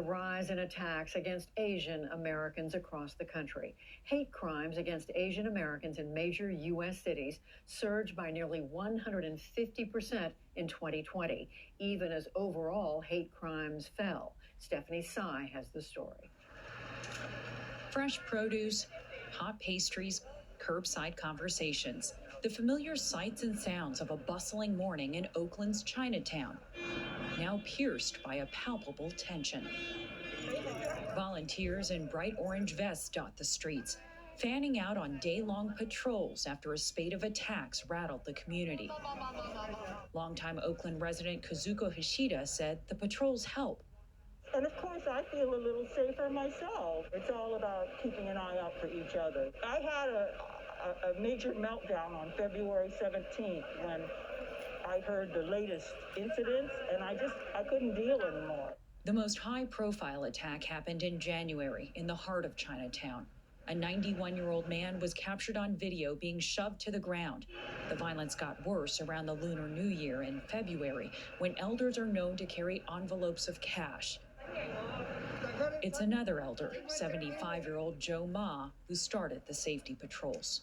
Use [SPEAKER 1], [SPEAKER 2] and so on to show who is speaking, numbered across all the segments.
[SPEAKER 1] rise in attacks against Asian Americans across the country. Hate crimes against Asian Americans in major U.S. cities surged by nearly 150% in 2020, even as overall hate crimes fell. Stephanie Tsai has the story.
[SPEAKER 2] Fresh produce, hot pastries, curbside conversations. The familiar sights and sounds of a bustling morning in Oakland's Chinatown, now pierced by a palpable tension. Volunteers in bright orange vests dot the streets, fanning out on day-long patrols after a spate of attacks rattled the community. Longtime Oakland resident Kazuko Hashida said the patrols help.
[SPEAKER 3] And of course, I feel a little safer myself. It's all about keeping an eye out for each other. I had a major meltdown on February 17th when I heard the latest incidents, and I couldn't deal anymore.
[SPEAKER 2] The most high-profile attack happened in January in the heart of Chinatown. A 91-year-old man was captured on video being shoved to the ground. The violence got worse around the Lunar New Year in February, when elders are known to carry envelopes of cash. It's another elder, 75-year-old Joe Ma, who started the safety patrols.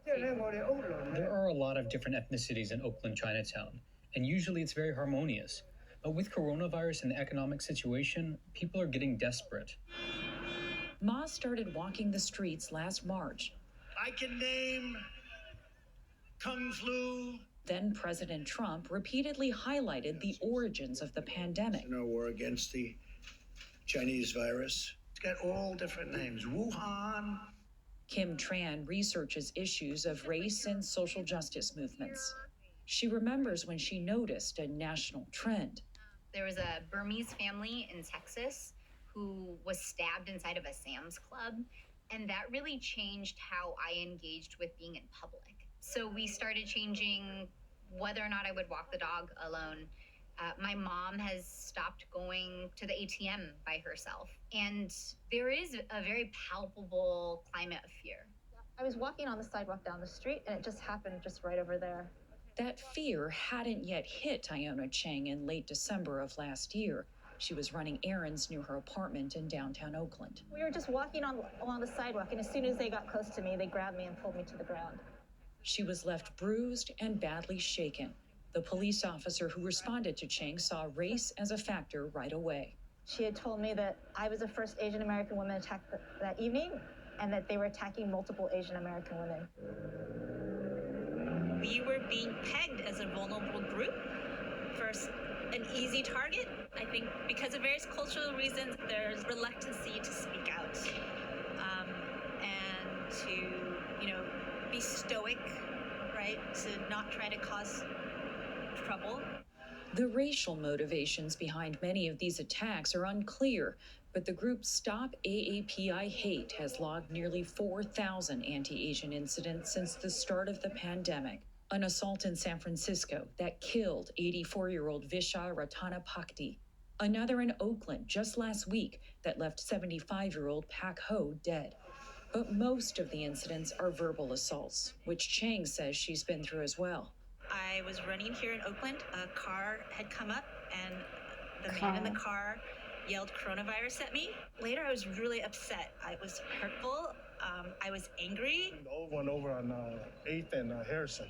[SPEAKER 4] There are a lot of different ethnicities in Oakland Chinatown, and usually it's very harmonious. But with coronavirus and the economic situation, people are getting desperate.
[SPEAKER 2] Ma started walking the streets last March.
[SPEAKER 5] I can name Kung Flu.
[SPEAKER 2] Then President Trump repeatedly highlighted the origins of the pandemic.
[SPEAKER 5] In our war against the Chinese virus. It's got all different names. Wuhan.
[SPEAKER 2] Kim Tran researches issues of race and social justice movements. She remembers when she noticed a national trend.
[SPEAKER 6] There was a Burmese family in Texas who was stabbed inside of a Sam's Club, and that really changed how I engaged with being in public. So we started changing whether or not I would walk the dog alone. My mom has stopped going to the ATM by herself. And there is a very palpable climate of fear.
[SPEAKER 7] I was walking on the sidewalk down the street, and it just happened just right over there.
[SPEAKER 2] That fear hadn't yet hit Iona Cheng in late December of last year. She was running errands near her apartment in downtown Oakland.
[SPEAKER 7] We were just walking along the sidewalk, and as soon as they got close to me, they grabbed me and pulled me to the ground.
[SPEAKER 2] She was left bruised and badly shaken. The police officer who responded to Cheng saw race as a factor right away.
[SPEAKER 7] She had told me that I was the first Asian American woman attacked that evening, and that they were attacking multiple Asian American women.
[SPEAKER 8] We were being pegged as a vulnerable group, first an easy target. I think because of various cultural reasons, there's reluctancy to speak out and to, be stoic, right? To not try to cause trouble.
[SPEAKER 2] The racial motivations behind many of these attacks are unclear, but the group Stop AAPI Hate has logged nearly 4,000 anti-Asian incidents since the start of the pandemic. An assault in San Francisco that killed 84-year-old Vishal Ratanapakdi. Another in Oakland just last week that left 75-year-old Pak Ho dead. But most of the incidents are verbal assaults, which Cheng says she's been through as well.
[SPEAKER 8] I was running here in Oakland. A car had come up, and the man in the car yelled coronavirus at me. Later, I was really upset. I was hurtful. I was angry.
[SPEAKER 9] The old one over on 8th and Harrison.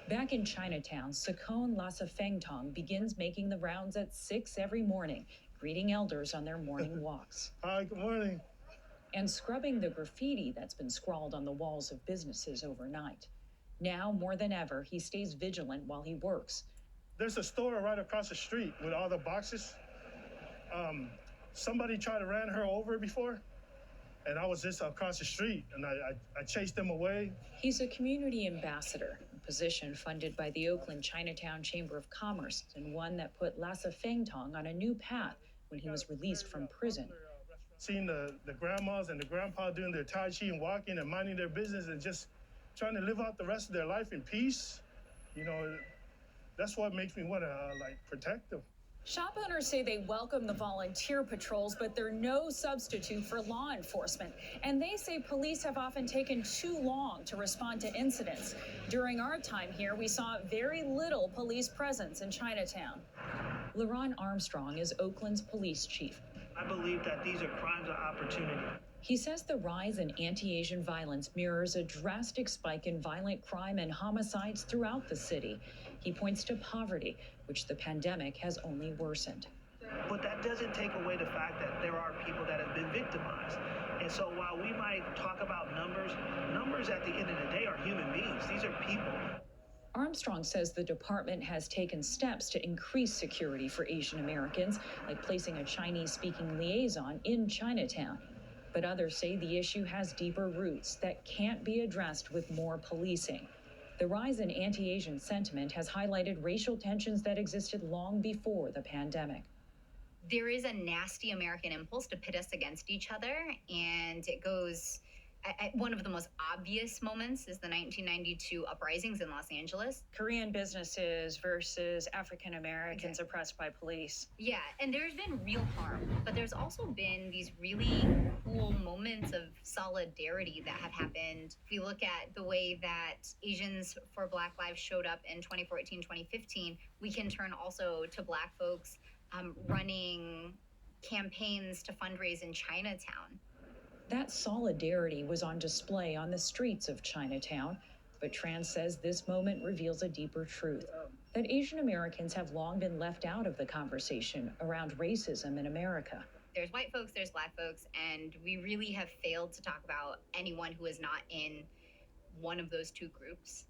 [SPEAKER 2] Back in Chinatown, Sakone Lhasa Fengtong begins making the rounds at 6 every morning, greeting elders on their morning walks.
[SPEAKER 9] Hi, good morning.
[SPEAKER 2] And scrubbing the graffiti that's been scrawled on the walls of businesses overnight. Now, more than ever, he stays vigilant while he works.
[SPEAKER 9] There's a store right across the street with all the boxes. Somebody tried to ran her over before, and I was just across the street, and I chased them away.
[SPEAKER 2] He's a community ambassador, a position funded by the Oakland Chinatown Chamber of Commerce, and one that put Lhasa Fengtong on a new path when he was released from prison.
[SPEAKER 9] Seeing the grandmas and the grandpa doing their Tai Chi and walking and minding their business and just trying to live out the rest of their life in peace, that's what makes me want to protect them.
[SPEAKER 2] Shop owners say they welcome the volunteer patrols, but they're no substitute for law enforcement. And they say police have often taken too long to respond to incidents. During our time here, we saw very little police presence in Chinatown. LaRon Armstrong is Oakland's police chief.
[SPEAKER 10] I believe that these are crimes of opportunity.
[SPEAKER 2] He says the rise in anti-Asian violence mirrors a drastic spike in violent crime and homicides throughout the city. He points to poverty, which the pandemic has only worsened.
[SPEAKER 10] But that doesn't take away the fact that there are people that have been victimized. And so while we might talk about numbers at the end of the day are human beings. These are people.
[SPEAKER 2] Armstrong says the department has taken steps to increase security for Asian Americans, like placing a Chinese-speaking liaison in Chinatown. But others say the issue has deeper roots that can't be addressed with more policing. The rise in anti-Asian sentiment has highlighted racial tensions that existed long before the pandemic.
[SPEAKER 6] There is a nasty American impulse to pit us against each other, and it goes... One of the most obvious moments is the 1992 uprisings in Los Angeles.
[SPEAKER 2] Korean businesses versus African Americans oppressed by police.
[SPEAKER 6] Yeah, and there's been real harm, but there's also been these really cool moments of solidarity that have happened. If you look at the way that Asians for Black Lives showed up in 2014, 2015, we can turn also to Black folks running campaigns to fundraise in Chinatown.
[SPEAKER 2] That solidarity was on display on the streets of Chinatown, but Tran says this moment reveals a deeper truth, that Asian Americans have long been left out of the conversation around racism in America.
[SPEAKER 6] There's white folks, there's Black folks, and we really have failed to talk about anyone who is not in one of those two groups.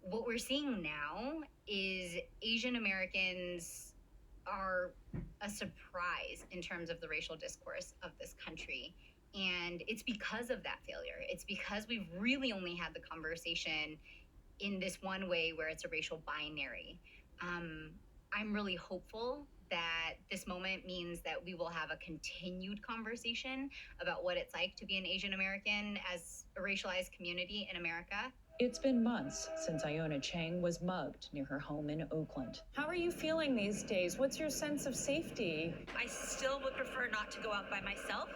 [SPEAKER 6] What we're seeing now is Asian Americans are a surprise in terms of the racial discourse of this country. And it's because of that failure. It's because we've really only had the conversation in this one way where it's a racial binary. I'm really hopeful that this moment means that we will have a continued conversation about what it's like to be an Asian American as a racialized community in America.
[SPEAKER 2] It's been months since Iona Chang was mugged near her home in Oakland. How are you feeling these days? What's your sense of safety?
[SPEAKER 8] I still would prefer not to go out by myself.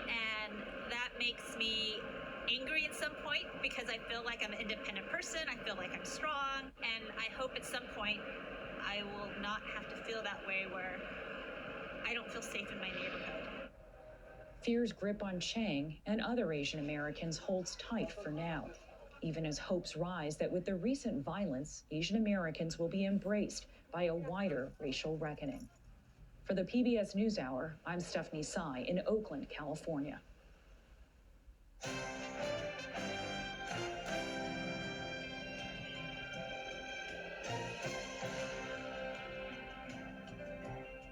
[SPEAKER 8] And that makes me angry at some point because I feel like I'm an independent person. I feel like I'm strong. And I hope at some point I will not have to feel that way where I don't feel safe in my neighborhood.
[SPEAKER 2] Fear's grip on Chang and other Asian Americans holds tight for now, even as hopes rise that with the recent violence, Asian Americans will be embraced by a wider racial reckoning. For the PBS NewsHour, I'm Stephanie Tsai in Oakland, California.